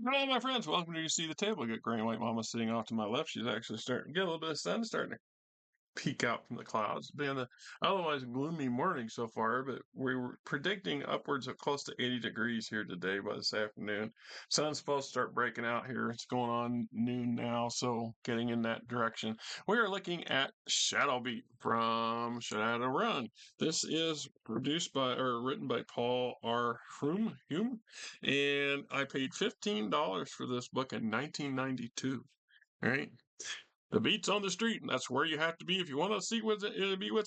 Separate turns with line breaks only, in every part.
Hello, my friends. Welcome to You See the Table. I got Gray and White Mama sitting off to my left. She's actually starting to get a little bit of sun starting to peek out from the clouds. It's been a otherwise gloomy morning so far, but we were predicting upwards of close to 80 degrees here today by this afternoon. Sun's supposed to start breaking out here. It's going on noon now, so getting in that direction. We are looking at Shadowbeat from Shadowrun. This is produced by or written by Paul R. Hume, and I paid $15 for this book in 1992. All right. The beat's on the street, and that's where you have to be if you want to see what's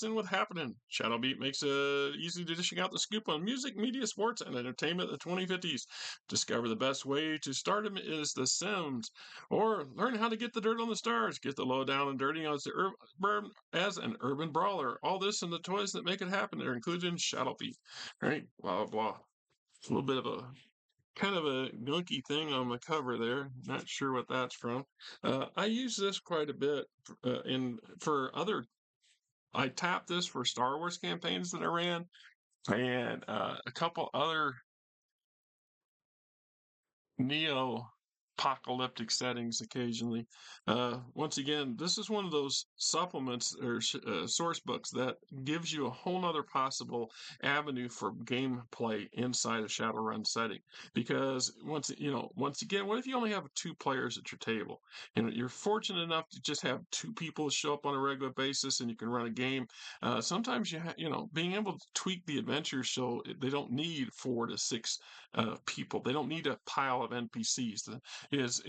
in with happening. Shadowbeat makes it easy to dishing out the scoop on music, media, sports, and entertainment in the 2050s. Discover the best way to stardom is The Sims, or learn how to get the dirt on the stars. Get the lowdown and dirty as an urban brawler. All this and the toys that make it happen are included in Shadowbeat. All right, blah blah blah. It's a little bit of a kind of a gunky thing on the cover there. Not sure what that's from. I use this quite a bit in for other. I tapped this for Star Wars campaigns that I ran, and a couple other neo apocalyptic settings occasionally. Once again, this is one of those supplements or source books that gives you a whole nother possible avenue for gameplay inside a Shadowrun setting. Because once again, what if you only have two players at your table and you're fortunate enough to just have two people show up on a regular basis and you can run a game? Sometimes being able to tweak the adventures so they don't need 4 to 6 people. They don't need a pile of NPCs. Is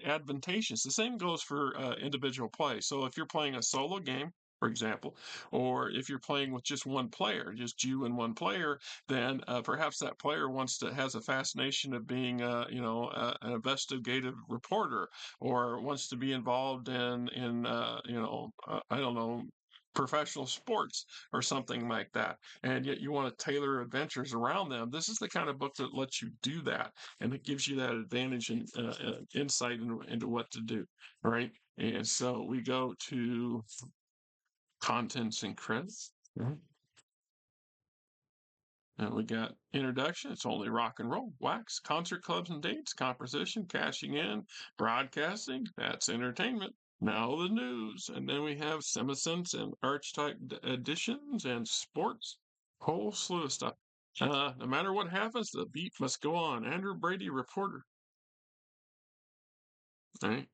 advantageous. The same goes for individual play. So if you're playing a solo game, for example, or if you're playing with just one player, just you and one player, then perhaps that player has a fascination of being, an investigative reporter, or wants to be involved in I don't know, professional sports or something like that, and yet you want to tailor adventures around them. This is the kind of book that lets you do that, and it gives you that advantage and insight into what to do. Right. And so we go to contents and credits. Mhm. And we got introduction. It's only rock and roll, wax, concert clubs and dates, composition, cashing in, broadcasting. That's entertainment. Now the news. And then we have semisynths and archetype additions and sports. Whole slew of stuff. No matter what happens, the beat must go on. Andrew Brady, reporter. All right.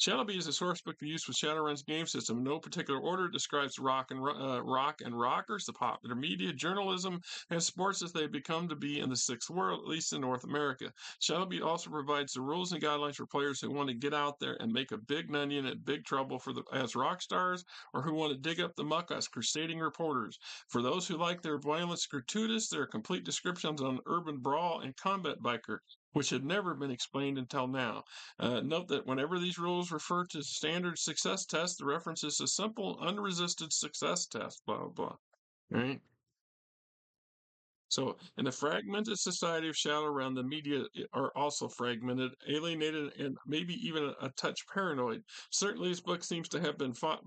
Shadowbeat is a source book used with Shadowrun's game system. In no particular order, it describes rock and rockers, the popular media, journalism, and sports as they become to be in the sixth world, at least in North America. Shadowbeat also provides the rules and guidelines for players who want to get out there and make a big onion and big trouble as rock stars, or who want to dig up the muck as crusading reporters. For those who like their violence gratuitous, there are complete descriptions on urban brawl and combat biker, which had never been explained until now. Note that whenever these rules refer to standard success test, the reference is a simple, unresisted success test, blah, blah, blah. Right? So, in the fragmented society of Shadowrun, the media are also fragmented, alienated, and maybe even a touch paranoid. Certainly, this book seems to have been fought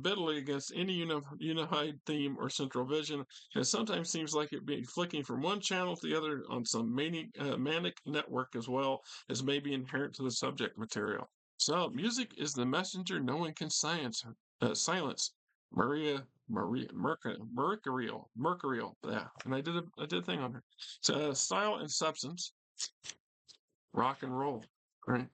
bitterly against any unified theme or central vision, and sometimes seems like it being flicking from one channel to the other on some manic network, as well as maybe inherent to the subject material. So, music is the messenger no one can silence. Mercurial. Yeah, and I did a thing on her. So, style and substance, rock and roll. Right,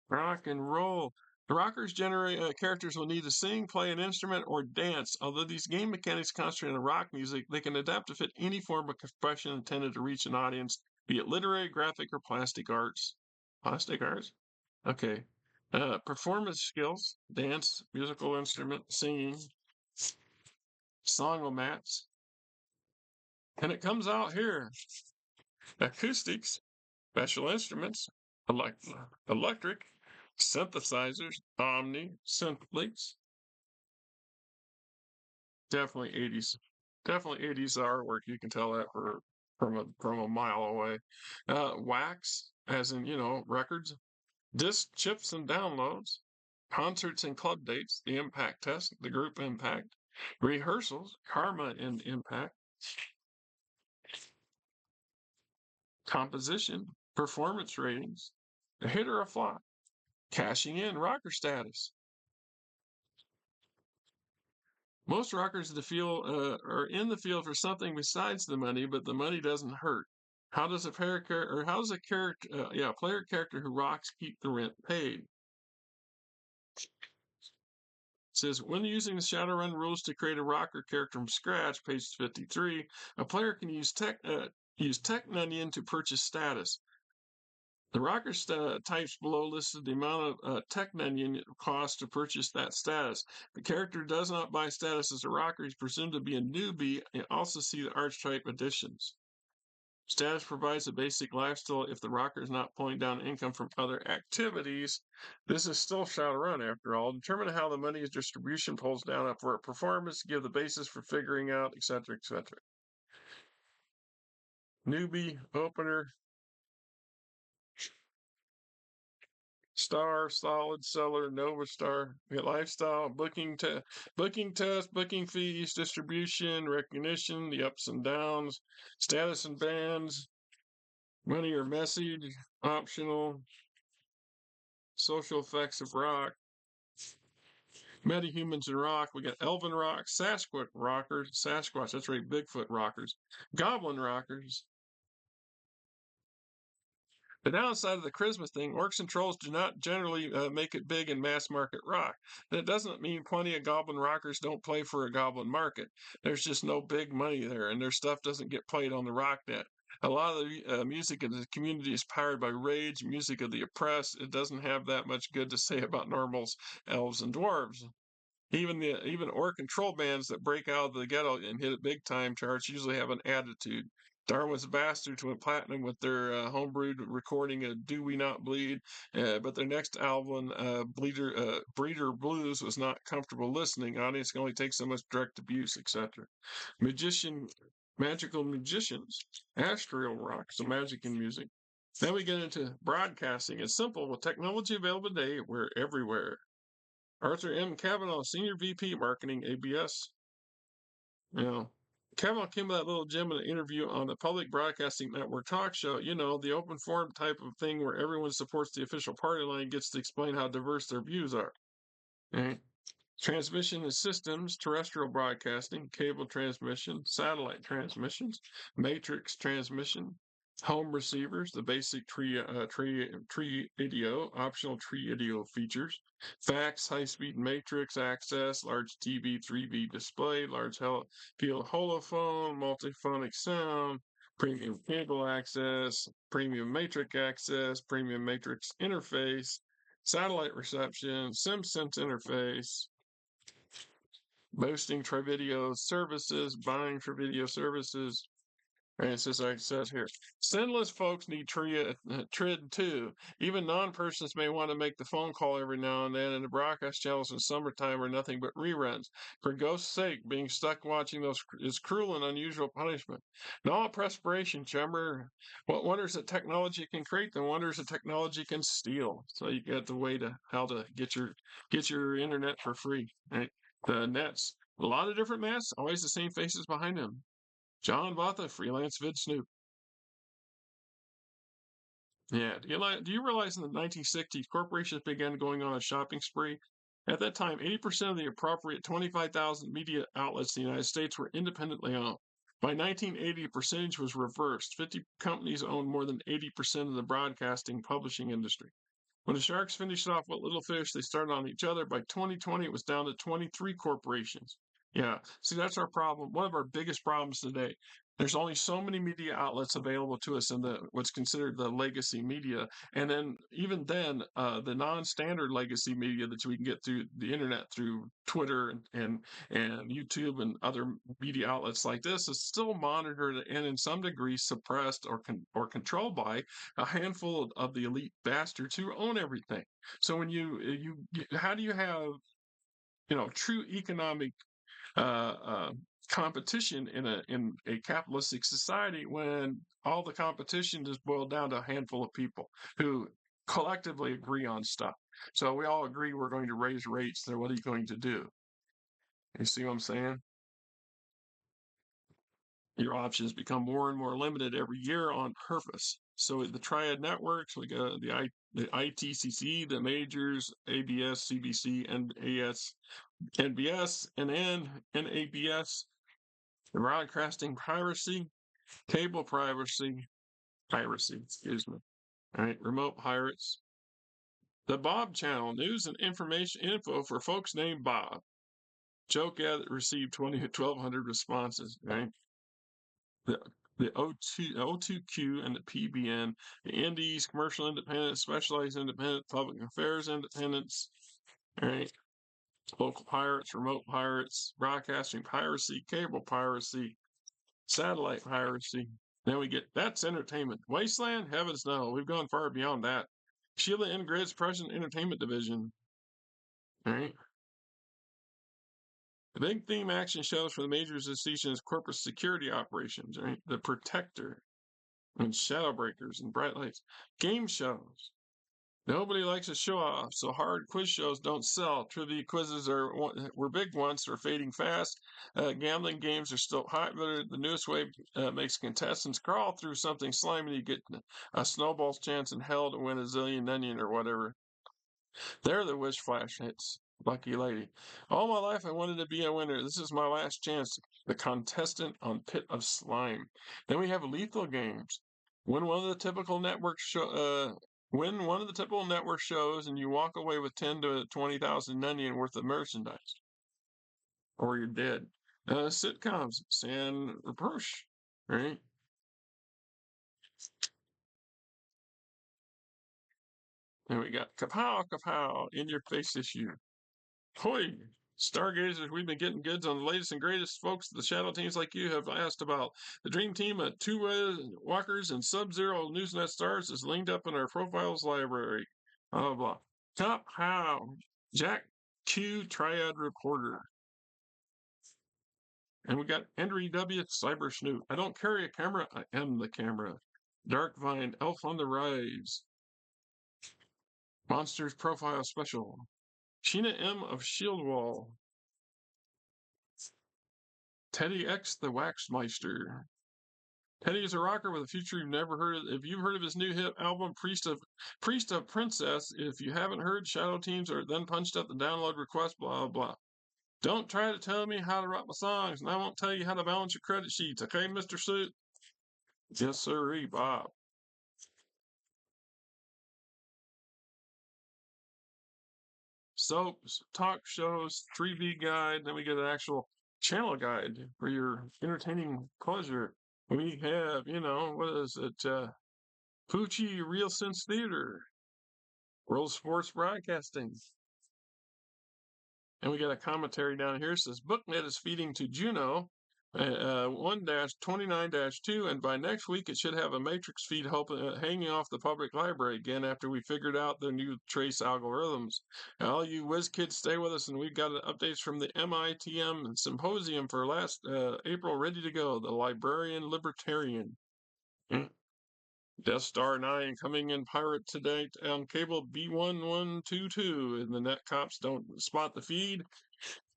rock and roll. The rockers generate characters will need to sing, play an instrument, or dance. Although these game mechanics concentrate on rock music, they can adapt to fit any form of expression intended to reach an audience, be it literary, graphic, or plastic arts. Plastic arts? Okay. Performance skills, dance, musical instrument, singing, songomats. And it comes out here. Acoustics, special instruments, elect- electric, synthesizers, omni, synthlinks. Definitely 80s. Definitely 80s artwork. You can tell that from a mile away. Wax, as in, records, disc chips and downloads, concerts and club dates, the impact test, the group impact, rehearsals, karma and impact, composition, performance ratings, a hit or a flop, cashing in, rocker status. Most rockers in the field are in the field for something besides the money, but the money doesn't hurt. How does a player or how does a character, player character who rocks keep the rent paid? It says when using the Shadowrun rules to create a rocker character from scratch, page 53, a player can use tech onion to purchase status. The rocker types below listed the amount of Technunion cost to purchase that status. The character does not buy status as a rocker. He's presumed to be a newbie, and also see the archetype additions. Status provides a basic lifestyle if the rocker is not pulling down income from other activities. This is still Shadowrun after all. Determine how the money's distribution pulls down upward performance, give the basis for figuring out, etc., etc. Newbie, opener, Star, Solid, Seller, Nova Star, Lifestyle, booking test, booking fees, distribution, recognition, the ups and downs, status and bans, money or message, optional, social effects of rock, metahumans and rock. We got Elven rock, Sasquatch rockers, Sasquatch, that's right, Bigfoot rockers, Goblin rockers. The downside of the charisma thing, orcs and trolls do not generally make it big in mass market rock. That doesn't mean plenty of goblin rockers don't play for a goblin market. There's just no big money there, and their stuff doesn't get played on the rock net. A lot of the music in the community is powered by rage, music of the oppressed. It doesn't have that much good to say about normals, elves, and dwarves. Even orc and troll bands that break out of the ghetto and hit it big time charts usually have an attitude. Darwin's Bastards went platinum with their homebrewed recording of "Do We Not Bleed," but their next album, Breeder Blues, was not comfortable listening. Audience can only take so much direct abuse, etc. Magical musicians, astral rock, so magic in music. Then we get into broadcasting. It's simple with technology available today. We're everywhere. Arthur M. Kavanaugh, Senior VP Marketing, ABS. Kavanaugh came with that little gem in an interview on the Public Broadcasting Network talk show. The open forum type of thing where everyone supports the official party line gets to explain how diverse their views are. Okay. Transmission and systems, terrestrial broadcasting, cable transmission, satellite transmissions, matrix transmission, home receivers, the basic tree idio, optional tree idio features, fax, high-speed matrix access, large TV 3D display, large field holophone, multiphonic sound, premium cable access, premium matrix access, premium matrix interface, satellite reception, SimSense interface, boosting Trivideo services, buying Trivideo services. And it says, like it says here, sinless folks need TRID too. Even non-persons may want to make the phone call every now and then, and the broadcast channels in summertime are nothing but reruns. For ghost's sake, being stuck watching those is cruel and unusual punishment. No perspiration, chummer. What wonders that technology can create, the wonders that technology can steal. So you got the way to how to get your internet for free. Right? The nets, a lot of different nets, always the same faces behind them. John Botha, freelance vid snoop. Yeah. Do you realize in the 1960s, corporations began going on a shopping spree? At that time, 80% of the appropriate 25,000 media outlets in the United States were independently owned. By 1980, the percentage was reversed. 50 companies owned more than 80% of the broadcasting publishing industry. When the Sharks finished off what little fish they started on each other, by 2020, it was down to 23 corporations. Yeah. See, that's our problem. One of our biggest problems today. There's only so many media outlets available to us in what's considered the legacy media, and then even then, the non-standard legacy media that we can get through the internet, through Twitter and YouTube and other media outlets like this, is still monitored and in some degree suppressed or controlled by a handful of the elite bastards who own everything. So when how do you have true economic competition in a capitalistic society when all the competition is boiled down to a handful of people who collectively agree on stuff? So we all agree we're going to raise rates. Then what are you going to do? You see what I'm saying? Your options become more and more limited every year on purpose. So the triad networks, we got the ITCC, the majors, ABS, CBC, NAS, NBS, NN, NABS, the broadcasting cable piracy, excuse me. All right, remote pirates. The Bob channel, news and information info for folks named Bob. Joke ad that received 1,200 responses, right? The the O2Q and the PBN, the Indies, Commercial Independent, Specialized Independent, Public Affairs Independents, all right? Local pirates, remote pirates, broadcasting piracy, cable piracy, satellite piracy. Then we get that's entertainment. Wasteland, heavens no, we've gone far beyond that. Sheila Ingrid's present entertainment division. All right. The big theme action shows for the majors this season is corporate security operations, right? The Protector and Shadowbreakers and Bright Lights. Game shows. Nobody likes a show off, so hard quiz shows don't sell. Trivia quizzes were big once, they're fading fast. Gambling games are still popular. The newest wave makes contestants crawl through something slimy. You get a snowball's chance in hell to win a zillion onion or whatever. There the wish flash hits. Lucky lady. All my life I wanted to be a winner. This is my last chance. The contestant on Pit of Slime. Then we have lethal games. When one of the typical network when one of the typical network shows and you walk away with 10 to 20,000 onion worth of merchandise, or you're dead. Sitcoms, San Reproche, right? And we got Kapow Kapow in your face issue. Hoy, Stargazers, we've been getting goods on the latest and greatest. Folks, the shadow teams like you have asked about. The dream team of two walkers and Sub-Zero Newsnet stars is linked up in our profiles library. Blah, blah, blah. Top How, Jack Q Triad Reporter. And we got Henry W. Cyber Snoop. I don't carry a camera, I am the camera. Dark Vine, Elf on the Rise. Monsters Profile Special. Sheena M. of Shieldwall. Teddy X the Waxmeister. Teddy is a rocker with a future you've never heard of. If you've heard of his new hit album, Priest of Princess, if you haven't heard, Shadow Teams are then punched up the download request, blah, blah. Don't try to tell me how to write my songs, and I won't tell you how to balance your credit sheets, okay, Mr. Suit? Yes, sir, Bob. Soaps, talk shows, 3V guide, then we get an actual channel guide for your entertaining pleasure. We have, what is it? Poochie Real Sense Theater, World Sports Broadcasting. And we got a commentary down here. It says BookNet is feeding to Juno 1-29-2, and by next week it should have a matrix feed hanging off the public library again after we figured out their new trace algorithms. All you whiz kids, stay with us, and we've got updates from the MITM symposium for last April, ready to go. The Librarian Libertarian. Death Star 9 coming in pirate today on cable B1122, and the net cops don't spot the feed.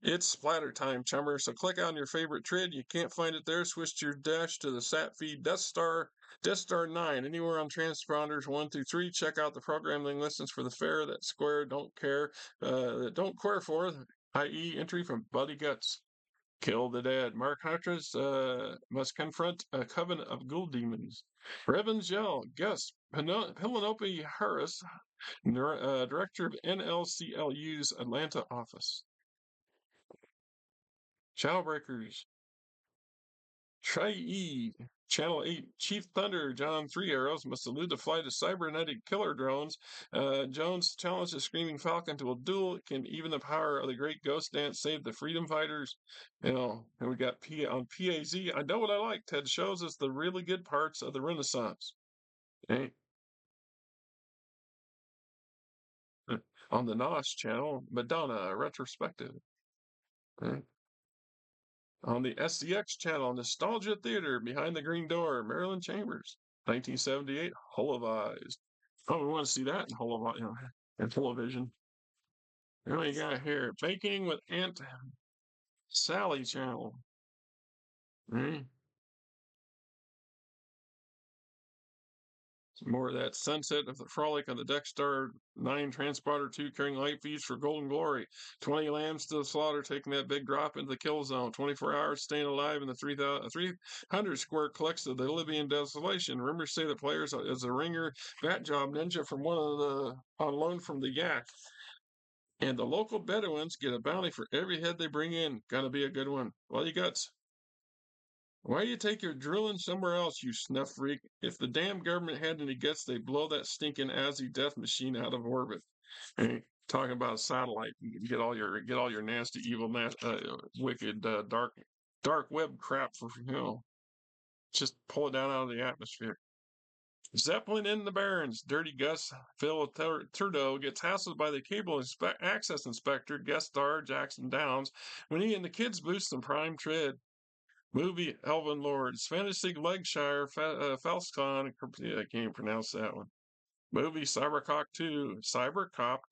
It's splatter time, chummer. So click on your favorite trid. You can't find it there. Switch your dash to the sat feed Death Star 9, anywhere on transponders 1 through 3. Check out the programming listings for the fair that Square don't care for, i.e. entry from Buddy Guts. Kill the dead. Mark Huntress must confront a coven of ghoul demons. Revens Yell, guest Penelope Harris, director of NLCLU's Atlanta office. Shadowbreakers. Tri-E, Channel 8, Chief Thunder, John 3 Arrows must elude the flight of cybernetic killer drones. Jones challenges the Screaming Falcon to a duel. Can even the power of the Great Ghost Dance save the freedom fighters? And we got on PAZ. I know what I like. Ted shows us the really good parts of the Renaissance. Okay. On the NOS channel, Madonna retrospective. Okay. On the SCX channel, Nostalgia Theater, Behind the Green Door, Marilyn Chambers, 1978, Holovised. Oh, we want to see that in television. What do we got here? Baking with Aunt Sally channel. Right? More of that sunset of the frolic on the Death Star 9 Transporter 2 carrying light feeds for Golden Glory. 20 lambs to the slaughter, taking that big drop into the kill zone. 24 hours staying alive in the 300 square collects of the Libyan desolation. Rumors say the players is a ringer, bat job ninja from one of the on loan from the Yak. And the local Bedouins get a bounty for every head they bring in. Gonna be a good one. Well, you guts. Why do you take your drilling somewhere else, you snuff freak? If the damn government had any guts, they'd blow that stinking Azzy death machine out of orbit. Hey, talking about a satellite, you get all your nasty, evil, wicked, dark web crap for just pull it down out of the atmosphere. Zeppelin in the Barrens. Dirty Gus Phil Turdo gets hassled by the cable access inspector, guest star Jackson Downs, when he and the kids boost some prime tread. Movie Elven Lords, Fantasy Legshire, Falcon, I can't pronounce that one. Movie Cybercop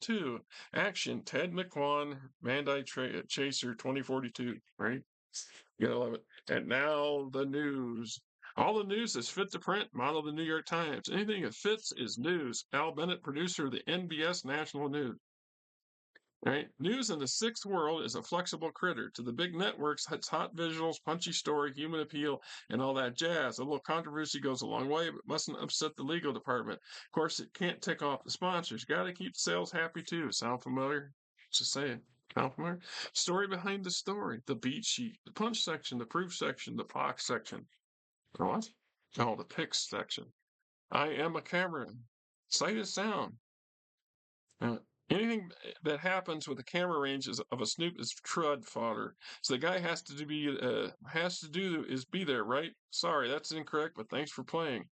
2, Action, Ted McQuan, Bandai Chaser 2042, right? You gotta love it. And now the news. All the news is fit to print, model the New York Times. Anything that fits is news. Al Bennett, producer of the NBS National News. Right? News in the sixth world is a flexible critter. To the big networks, it's hot visuals, punchy story, human appeal, and all that jazz. A little controversy goes a long way, but mustn't upset the legal department. Of course, it can't tick off the sponsors. Got to keep sales happy too. Sound familiar? Just saying. Sound familiar? Story behind the story. The beat sheet, the punch section, the proof section, the POC section. What? Oh, the pics section. I am a camera. Sight is sound. Uh, Anything that happens with the camera range of a snoop is trud fodder. So the guy has to do is be there, right? Sorry, that's incorrect, but thanks for playing.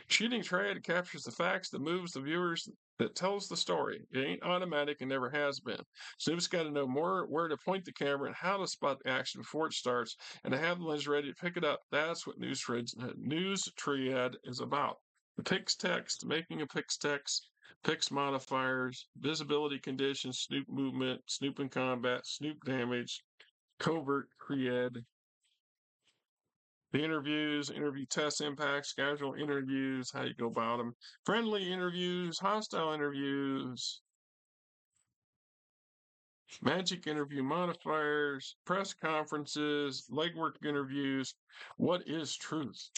Shooting triad captures the facts that moves the viewers, that tells the story. It ain't automatic and never has been. Snoop's got to know more where to point the camera and how to spot the action before it starts, and to have the lens ready to pick it up. That's what news triad is about. The pix text, making a pix text, pix modifiers, visibility conditions, snoop movement, snoop in combat, snoop damage, covert triad, the interviews, interview test impacts, casual interviews, how you go about them, friendly interviews, hostile interviews, magic interview modifiers, press conferences, legwork interviews. What is truth?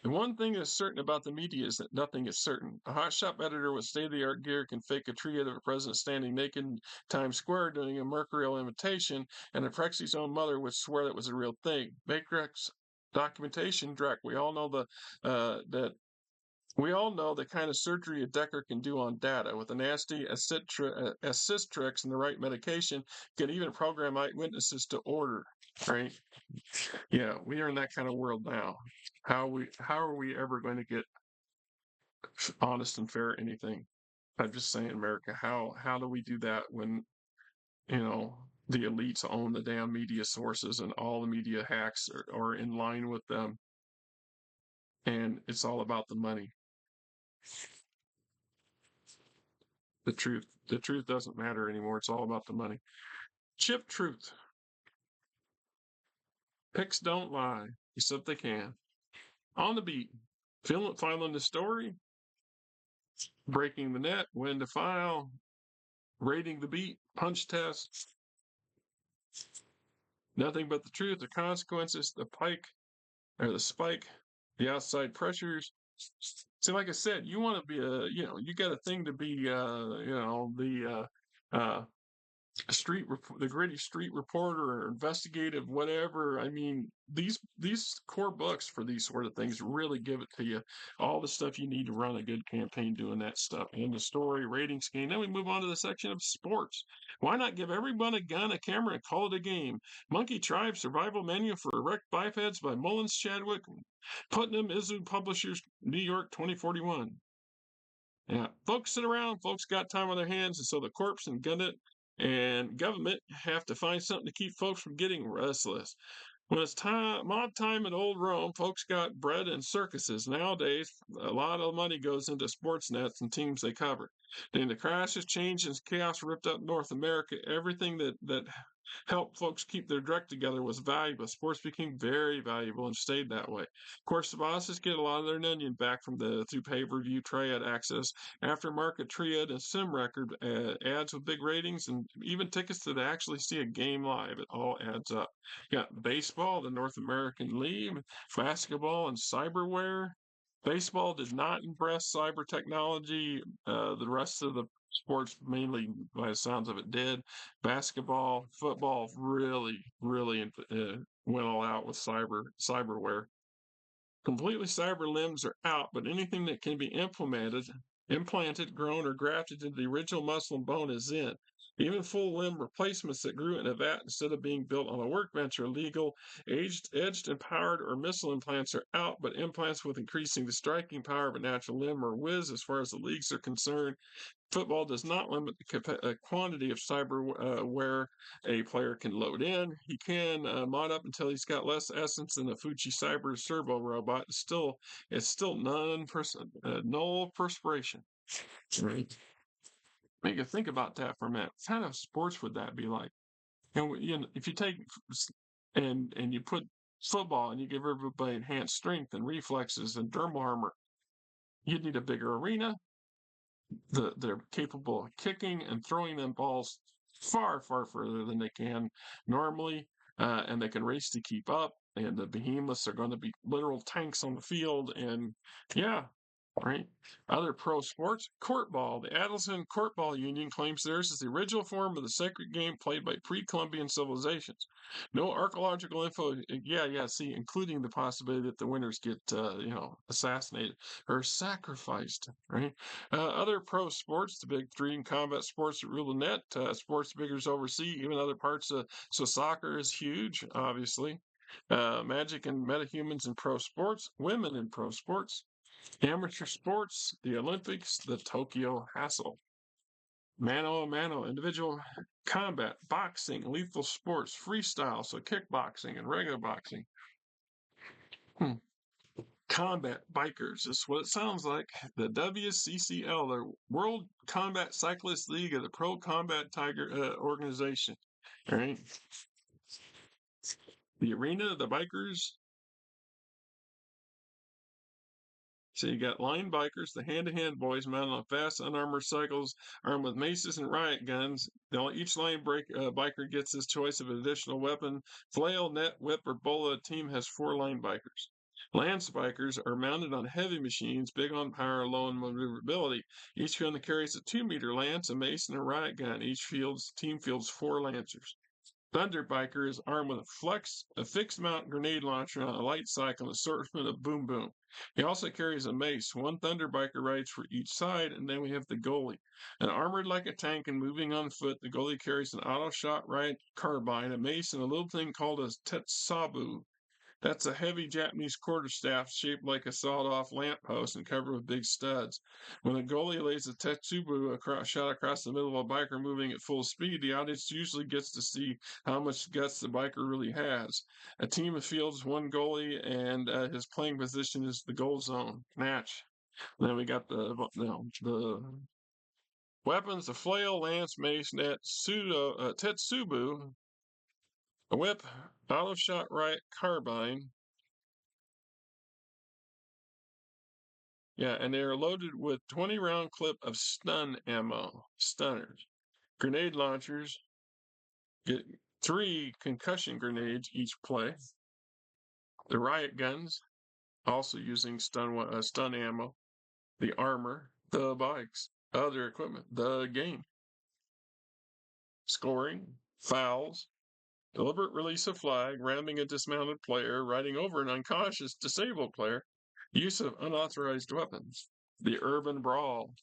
The one thing that's certain about the media is that nothing is certain. A hotshot editor with state-of-the-art gear can fake a triad of a president standing naked in Times Square doing a mercurial imitation, and a Prexi's own mother would swear that was a real thing. Matrix documentation, Drek. We all know the kind of surgery a Decker can do on data. With a nasty Assistrix and the right medication, can even program eyewitnesses to order. Right? Yeah, we are in that kind of world now. How are we ever going to get honest and fair anything? I'm just saying, America, how do we do that when the elites own the damn media sources and all the media hacks are in line with them, and it's all about the money. The truth doesn't matter anymore. It's all about the money. Chip truth. Picks don't lie, except they can. On the beat. Filing the story, breaking the net, when to file, rating the beat, punch test, nothing but the truth, the consequences, the spike, the outside pressures. See, like I said, you want to be you got a thing to be, the gritty street reporter or investigative whatever. I mean, these core books for these sort of things really give it to you, all the stuff you need to run a good campaign, doing that stuff, and the story, rating scheme. Then we move on to the section of sports. Why not give everyone a gun, a camera, and call it a game? Monkey Tribe Survival Manual for Erect Bipeds by Mullins Chadwick, Putnam Izu Publishers, New York, 2041. Yeah, folks sit around, folks got time on their hands, and so the corpse and government have to find something to keep folks from getting restless. When it's mob time in old Rome, folks got bread and circuses. Nowadays, a lot of money goes into sports nets and teams they cover. Then the crashes, changes, chaos ripped up North America. Everything that help folks keep their direct together was valuable. Sports became very valuable and stayed that way. Of course, the bosses get a lot of their onion back from the through pay-per-view triad access, aftermarket triad and sim record ads with big ratings, and even tickets to actually see a game live. It all adds up. You got baseball, the North American League, basketball, and cyberware. Baseball did not embrace cyber technology. The rest of the sports, mainly by the sounds of it, did. Basketball, football, really went all out with cyberware. Completely cyber limbs are out, but anything that can be implanted, grown, or grafted into the original muscle and bone is in. Even full limb replacements that grew in a vat instead of being built on a workbench are legal. Edged and powered or missile implants are out, but implants with increasing the striking power of a natural limb are whiz as far as the leagues are concerned. Football does not limit the quantity of cyberware a player can load in. He can mod up until he's got less essence than a Fuji Cyber servo robot. It's still null perspiration. Right. Make you think about that for a minute. What kind of sports would that be like? And if you take and you put football and you give everybody enhanced strength and reflexes and dermal armor, you'd need a bigger arena. They're capable of kicking and throwing them balls far further than they can normally, and they can race to keep up. And the behemoths are going to be literal tanks on the field. And yeah, right. Other pro sports, courtball. The Adelson Courtball Union claims theirs is the original form of the sacred game played by pre-Columbian civilizations. No archaeological info. Yeah. See, including the possibility that the winners get, assassinated or sacrificed. Right. Other pro sports, the big three in combat sports that rule the net. Sports biggers oversee even other parts of. So soccer is huge, obviously. Magic and metahumans in pro sports, women in pro sports. Amateur sports, the Olympics, the Tokyo Hassle. Mano a mano, individual combat, boxing, lethal sports, freestyle, so kickboxing and regular boxing. Combat bikers is what it sounds like. The WCCL, the World Combat Cyclist League of the Pro Combat Tiger organization. All right. The arena, the bikers. So you got line bikers, the hand-to-hand boys mounted on fast, unarmored cycles, armed with maces and riot guns. Each line biker gets his choice of an additional weapon: flail, net, whip, or bola. A team has 4 line bikers. Lance bikers are mounted on heavy machines, big on power, low on maneuverability. Each gun carries a 2-meter lance, a mace, and a riot gun. Each team fields 4 lancers. Thunder Biker is armed with a fixed mount grenade launcher on a light cycle and assortment of boom boom. He also carries a mace. 1 Thunder Biker rides for each side, and then we have the goalie. And armored like a tank and moving on foot, the goalie carries an auto shot riot carbine, a mace, and a little thing called a tetsabu. That's a heavy Japanese quarterstaff shaped like a sawed-off lamppost and covered with big studs. When a goalie lays a tetsubu shot across the middle of a biker moving at full speed, the audience usually gets to see how much guts the biker really has. A team of fields 1 goalie, and his playing position is the goal zone. Match. Then we got the weapons: the flail, lance, mace, net, tetsubu, a whip, auto shot riot carbine. Yeah, and they are loaded with 20-round clip of stun ammo, stunners, grenade launchers, get 3 concussion grenades each play. The riot guns, also using stun ammo. The armor, the bikes, other equipment, the game. Scoring, fouls, deliberate release of flag, ramming a dismounted player, riding over an unconscious disabled player, use of unauthorized weapons. The Urban Brawl.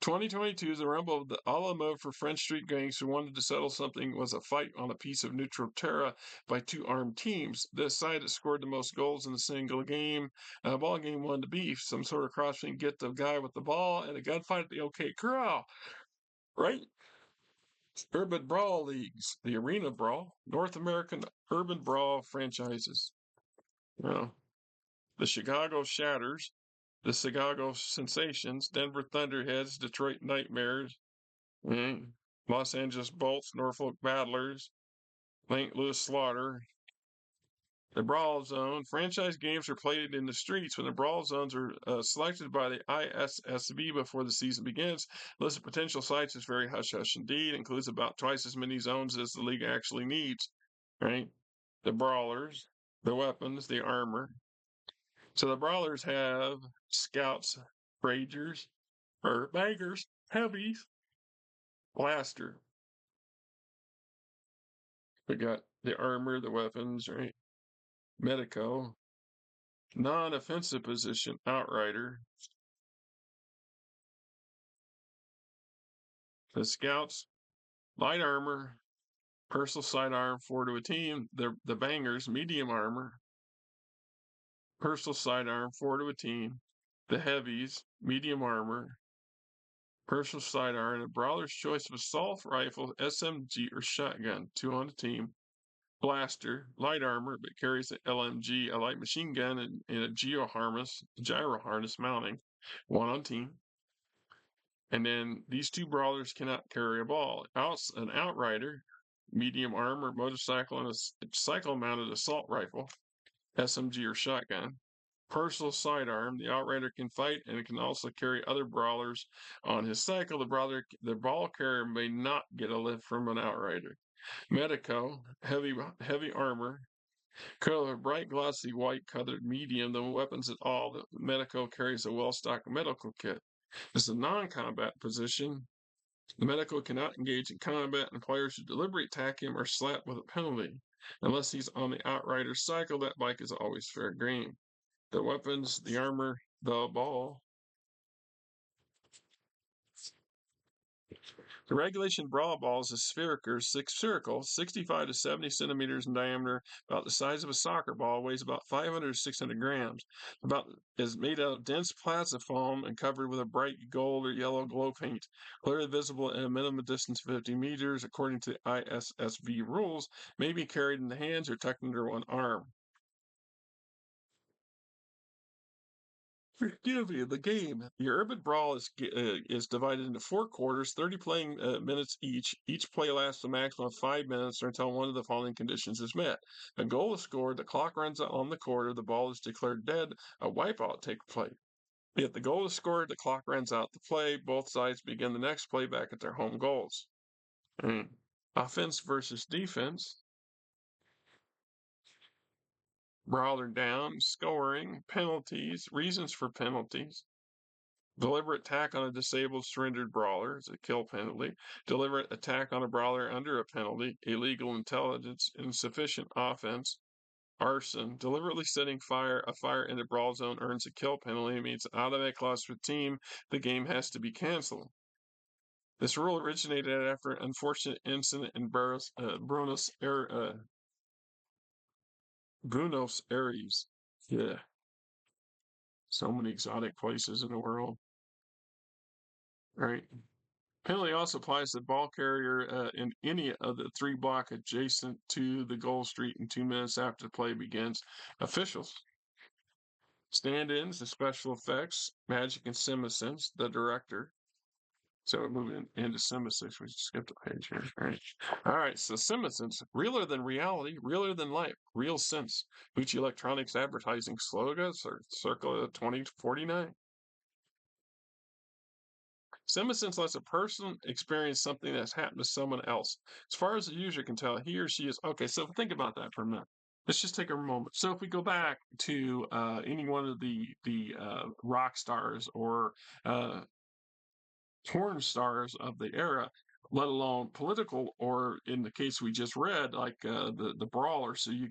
2022 is the rumble of the a la mode for French street gangs who wanted to settle something was a fight on a piece of neutral terra by 2 armed teams. The side that scored the most goals in the single game, ball game, won the beef. Some sort of cross between get the guy with the ball and a gunfight at the OK Corral. Right? Urban Brawl Leagues, the Arena Brawl, North American Urban Brawl franchises. The Chicago Shatters, the Chicago Sensations, Denver Thunderheads, Detroit Nightmares. Los Angeles Bolts, Norfolk Battlers, St. Louis Slaughter. The Brawl Zone. Franchise games are played in the streets when the Brawl Zones are selected by the ISSB before the season begins. The list of potential sites is very hush-hush indeed. Includes about twice as many zones as the league actually needs. Right? The Brawlers, the weapons, the armor. So the Brawlers have Scouts, Ragers, or Bangers, Heavies, Blaster. We got the armor, the weapons, right? Medico, non-offensive position, Outrider. The Scouts, light armor, personal sidearm, 4 to a team. The Bangers, medium armor, personal sidearm, 4 to a team. The Heavies, medium armor, personal sidearm. The Brawler's choice of assault rifle, SMG, or shotgun, 2 on the team. Blaster, light armor, but carries an LMG, a light machine gun, and a gyro harness mounting, 1 on team. And then these 2 Brawlers cannot carry a ball. An Outrider, medium armor, motorcycle, and a cycle-mounted assault rifle, SMG or shotgun. Personal sidearm, the Outrider can fight and it can also carry other Brawlers on his cycle. The ball carrier may not get a lift from an Outrider. Medico, heavy armor, color bright glossy white colored medium, no weapons at all. The Medico carries a well-stocked medical kit. This is a non-combat position. The Medico cannot engage in combat, and players who deliberately attack him are slapped with a penalty. Unless he's on the Outrider cycle, that bike is always fair game. The weapons, the armor, the ball. The regulation brawl ball is a spherical, 65 to 70 centimeters in diameter, about the size of a soccer ball, weighs about 500 to 600 grams. Is made out of dense plasma foam and covered with a bright gold or yellow glow paint. Clearly visible at a minimum distance of 50 meters, according to ISSV rules, may be carried in the hands or tucked under one arm. Forgive me, the game. The Urban Brawl is divided into 4 quarters, 30 playing minutes each. Each play lasts a maximum of 5 minutes or until one of the following conditions is met. A goal is scored, the clock runs out on the quarter, the ball is declared dead, a wipeout takes place. If the goal is scored, the clock runs out the play, both sides begin the next play back at their home goals. Offense versus defense. Brawler down, scoring, penalties, reasons for penalties. Deliberate attack on a disabled surrendered brawler is a kill penalty. Deliberate attack on a brawler under a penalty. Illegal intelligence. Insufficient offense. Arson. Deliberately setting a fire in the brawl zone earns a kill penalty. It means automatic loss for the team. The game has to be canceled. This rule originated after an unfortunate incident in Buenos Aires. Yeah. So many exotic places in the world. Right. Penalty also applies to the ball carrier in any of the 3 block adjacent to the goal street in 2 minutes after the play begins. Officials. Stand-ins, the special effects, Magic and Simicens, the director. So we're moving into Simicens. We skipped a page here. All right. So Simicens, realer than reality, realer than life, real sense. Gucci Electronics advertising slogans or circa 2049. Simicens lets a person experience something that's happened to someone else. As far as the user can tell, he or she is okay. So think about that for a minute. Let's just take a moment. So if we go back to any one of the rock stars or porn stars of the era, let alone political, or in the case we just read, like the brawler. So you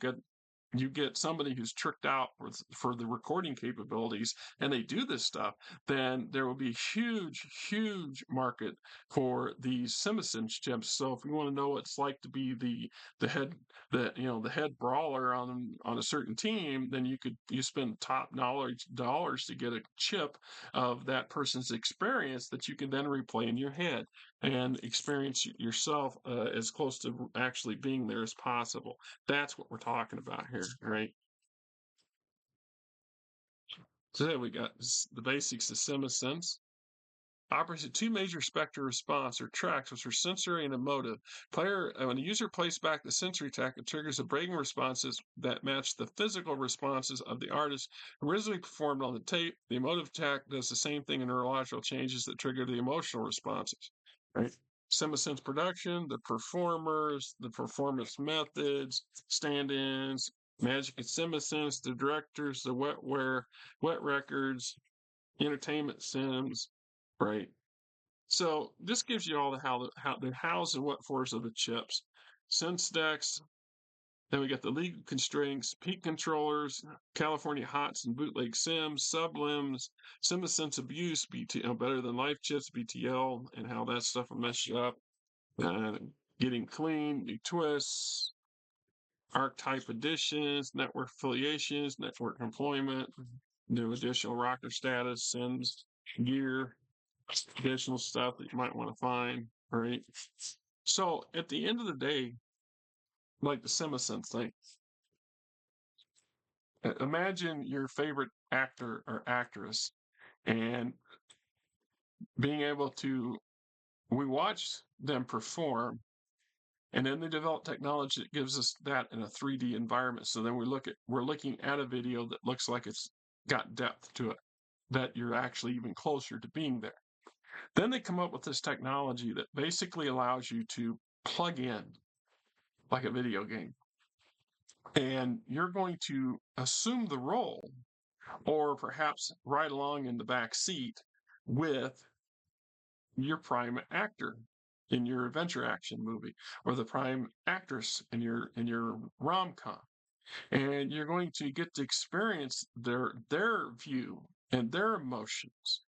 get somebody who's tricked out for the recording capabilities and they do this stuff, then there will be huge market for these Simicens chips. So if you want to know what it's like to be the head brawler on a certain team, then you spend top dollars to get a chip of that person's experience that you can then replay in your head and experience yourself as close to actually being there as possible. That's what we're talking about here, right? So then we got the basics of Simicens. operates at two major spectra response or tracks, which are sensory and emotive. When a user plays back the sensory track, it triggers the brain responses that match the physical responses of the artist originally performed on the tape. The emotive track does the same thing in neurological changes that trigger the emotional responses. Right. CinemaSins production, the performers, the performance methods, stand-ins, Magic and CinemaSins, the directors, the wet records, entertainment sims, right? So this gives you all the hows and what fors of the chips, sense decks. Then we got the legal constraints, peak controllers, California hots and bootleg sims, sublims, CinemaSins abuse, BTL better than life chips, BTL, and how that stuff will mess you up. Getting clean, new twists, archetype additions, network affiliations, network employment, new additional rocker status, sims, gear, additional stuff that you might want to find, right? So at the end of the day, like the CinemaSins thing, imagine your favorite actor or actress and being able to, we watch them perform, and then they develop technology that gives us that in a 3D environment. So then we're looking at a video that looks like it's got depth to it, that you're actually even closer to being there. Then they come up with this technology that basically allows you to plug in like a video game. And you're going to assume the role, or perhaps ride along in the back seat with your prime actor in your adventure action movie, or the prime actress in your rom-com. And you're going to get to experience their view and their emotions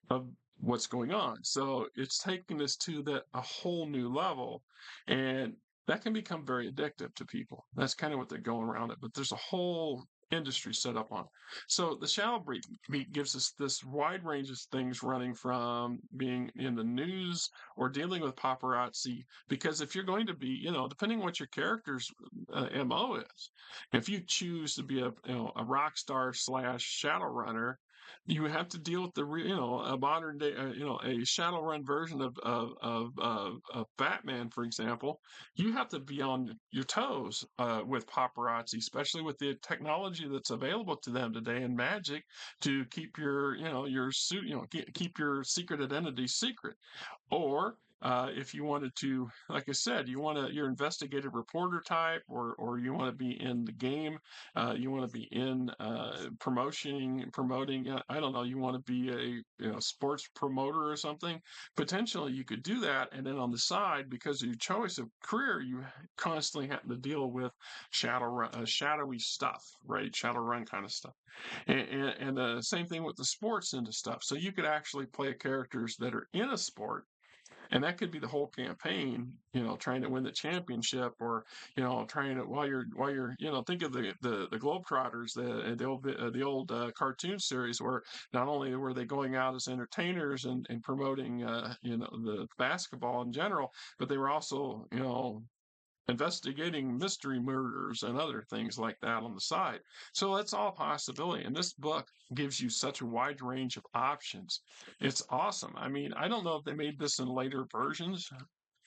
of what's going on. So it's taking us to a whole new level, and that can become very addictive to people. That's kind of what they're going around it, but there's a whole industry set up on. So the Shadowbeat gives us this wide range of things, running from being in the news or dealing with paparazzi. Because if you're going to be, depending on what your character's MO is, if you choose to be a rock star slash shadow runner, you have to deal with a modern day, a Shadowrun version of Batman, for example. You have to be on your toes with paparazzi, especially with the technology that's available to them today in Magic, to keep your suit, keep your secret identity secret. Or if you wanted to, like I said, you're investigative reporter type, or you want to be in the game, you want to be in promoting. I don't know. You want to be a sports promoter or something. Potentially, you could do that, and then on the side, because of your choice of career, you constantly have to deal with shadowy stuff, right? Shadowrun kind of stuff, and the same thing with the sports into stuff. So you could actually play characters that are in a sport, and that could be the whole campaign, trying to win the championship, or trying to, while you're think of the Globetrotters, the old cartoon series, where not only were they going out as entertainers and promoting the basketball in general, but they were also investigating mystery murders and other things like that on the side. So that's all possibility. And this book gives you such a wide range of options. It's awesome. I mean, I don't know if they made this in later versions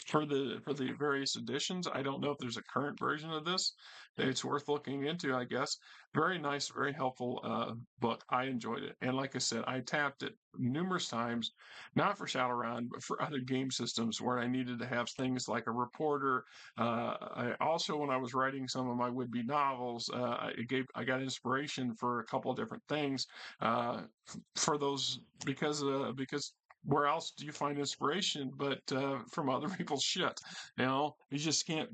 for the various editions. I don't know if there's a current version of this. It's worth looking into, I guess. Very nice, very helpful book. I enjoyed it. And like I said, I tapped it numerous times, not for Shadowrun, but for other game systems where I needed to have things like a reporter. I also, when I was writing some of my would-be novels, I got inspiration for a couple of different things for those, because where else do you find inspiration but from other people's shit? You just can't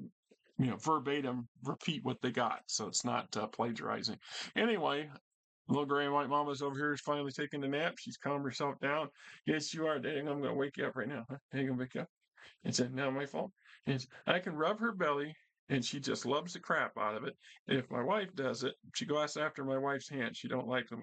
verbatim repeat what they got, so it's not plagiarizing. Anyway, little gray and white mama's over here is finally taking a nap. She's calmed herself down. Yes, you are. Dang, I'm gonna wake you up right now. Huh? Ain't gonna wake you up. It's now my fault. I can rub her belly, and she just loves the crap out of it. If my wife does it, she goes after my wife's hand. She don't like them.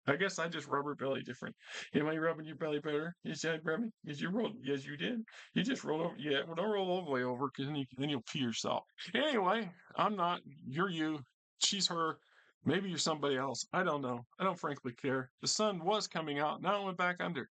I guess I just rub her belly different. Am I rubbing your belly better? Is that rubbing? Is you rolled? Yes, you did. You just rolled over. Yeah, well, don't roll all the way over, because then you'll pee yourself. Anyway, I'm not. You're you. She's her. Maybe you're somebody else. I don't know. I don't frankly care. The sun was coming out. Now it went back under.